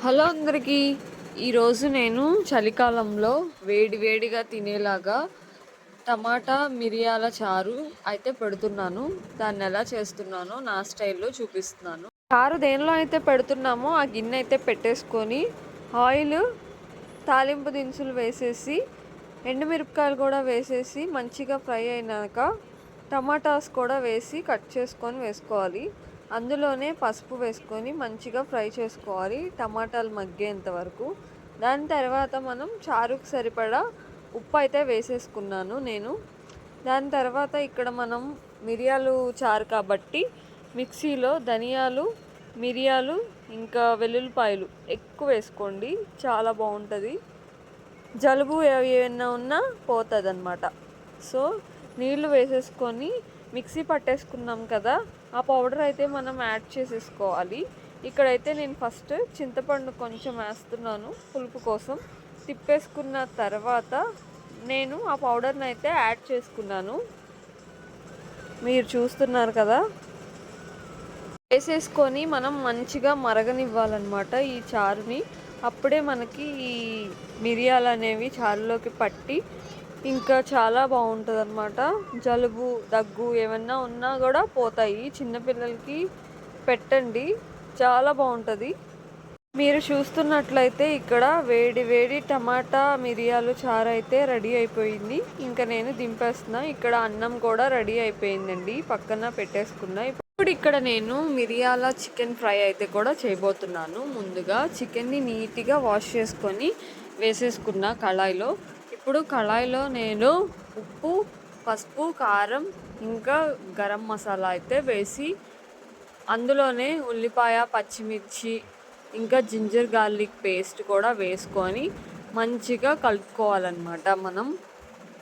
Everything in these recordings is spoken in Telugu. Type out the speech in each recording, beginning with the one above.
హలో అందరికీ. ఈరోజు నేను చలికాలంలో వేడివేడిగా తినేలాగా టమాటా మిరియాల చారు అయితే పెడుతున్నాను. దాన్ని ఎలా చేస్తున్నానో నా స్టైల్లో చూపిస్తున్నాను. చారు దేనిలో అయితే పెడుతున్నామో ఆ గిన్నె అయితే పెట్టేసుకొని ఆయిల్, తాలింపు దినుసులు వేసేసి ఎండుమిరపకాయలు కూడా వేసేసి మంచిగా ఫ్రై అయినాక టమాటాస్ కూడా వేసి కట్ చేసుకొని వేసుకోవాలి. అందులోనే పసుపు వేసుకొని మంచిగా ఫ్రై చేసుకోవాలి టమాటాలు మగ్గేంత వరకు. దాని తర్వాత మనం చారుకు సరిపడా ఉప్పు అయితే వేసేసుకున్నాను నేను. దాని తర్వాత ఇక్కడ మనం మిరియాలు చారు కాబట్టి మిక్సీలో ధనియాలు, మిరియాలు ఇంకా వెల్లుల్లిపాయలు ఎక్కువ వేసుకోండి, చాలా బాగుంటుంది. జలుబు ఏమైనా ఉన్నా పోతుంది అన్నమాట. సో నీళ్లు వేసేసుకొని మిక్సీ పట్టేసుకున్నాం కదా, ఆ పౌడర్ అయితే మనం యాడ్ చేసేసుకోవాలి. ఇక్కడైతే నేను ఫస్ట్ చింతపండు కొంచెం వేస్తున్నాను పులుపు కోసం. తిప్పేసుకున్న తర్వాత నేను ఆ పౌడర్ని అయితే యాడ్ చేసుకున్నాను, మీరు చూస్తున్నారు కదా. వేసేసుకొని మనం మంచిగా మరగనివ్వాలన్నమాట ఈ చారుని. అప్పుడే మనకి ఈ మిరియాలు అనేవి చారులోకి పట్టి ఇంకా చాలా బాగుంటుంది అన్నమాట. జలుబు, దగ్గు ఏమన్నా ఉన్నా కూడా పోతాయి. చిన్నపిల్లలకి పెట్టండి, చాలా బాగుంటుంది. మీరు చూస్తున్నట్లయితే ఇక్కడ వేడి వేడి టమాటా మిరియాలు చారు అయితే రెడీ అయిపోయింది. ఇంకా నేను దింపేస్తున్నా. ఇక్కడ అన్నం కూడా రెడీ అయిపోయిందండి, పక్కన పెట్టేసుకున్నా. ఇప్పుడు ఇక్కడ నేను మిరియాల చికెన్ ఫ్రై అయితే కూడా చేయబోతున్నాను. ముందుగా చికెన్ని నీట్గా వాష్ చేసుకొని వేసేసుకున్న కళాయిలో. ఇప్పుడు కళాయిలో నేను ఉప్పు, పసుపు, కారం ఇంకా గరం మసాలా అయితే వేసి అందులోనే ఉల్లిపాయ, పచ్చిమిర్చి ఇంకా జింజర్ గార్లిక్ పేస్ట్ కూడా వేసుకొని మంచిగా కలుపుకోవాలన్నమాట మనం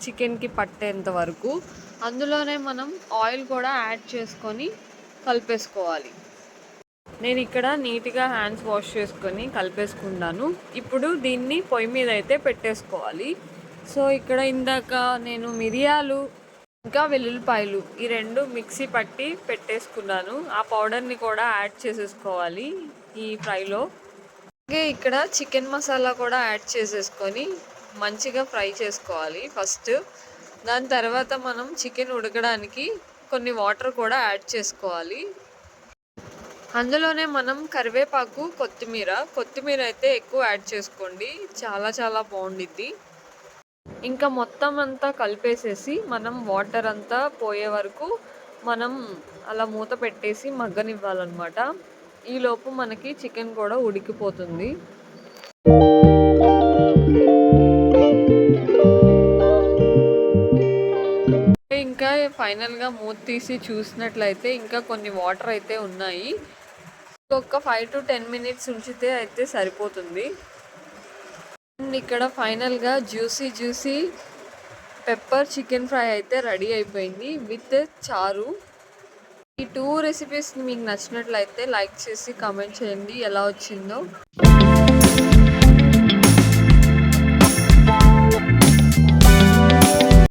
చికెన్కి పట్టేంత వరకు. అందులోనే మనం ఆయిల్ కూడా యాడ్ చేసుకొని కలిపేసుకోవాలి. నేను ఇక్కడ నీట్గా హ్యాండ్స్ వాష్ చేసుకొని కలిపేసుకున్నాను. ఇప్పుడు దీన్ని పొయ్యి మీద అయితే పెట్టేసుకోవాలి. సో ఇక్కడ ఇందాక నేను మిరియాలు ఇంకా వెల్లుల్లిపాయలు ఈ రెండు మిక్సీ పట్టి పెట్టేసుకున్నాను. ఆ పౌడర్ని కూడా యాడ్ చేసేసుకోవాలి ఈ ఫ్రైలో. అలాగే ఇక్కడ చికెన్ మసాలా కూడా యాడ్ చేసేసుకొని మంచిగా ఫ్రై చేసుకోవాలి ఫస్ట్. దాని తర్వాత మనం చికెన్ ఉడకడానికి కొన్ని వాటర్ కూడా యాడ్ చేసుకోవాలి. అందులోనే మనం కరివేపాకు, కొత్తిమీర అయితే ఎక్కువ యాడ్ చేసుకోండి, చాలా చాలా బాగుండిద్ది. ఇంకా మొత్తం అంతా కలిపేసేసి మనం వాటర్ అంతా పోయే వరకు మనం అలా మూత పెట్టేసి మగ్గనివ్వాలన్నమాట. ఈలోపు మనకి చికెన్ కూడా ఉడికిపోతుంది. ఇంకా ఫైనల్గా మూత తీసి చూసినట్లయితే ఇంకా కొన్ని వాటర్ అయితే ఉన్నాయి. ఇంకొక 5 to 10 minutes ఉంచితే అయితే సరిపోతుంది. ఇక్కడ ఫైనల్గా జ్యూసీ పెప్పర్ చికెన్ ఫ్రై అయితే రెడీ అయిపోయింది విత్ చారు. ఈ 2 రెసిపీస్ మీకు నచ్చినట్లయితే లైక్ చేసి కామెంట్ చేయండి ఎలా వచ్చిందో.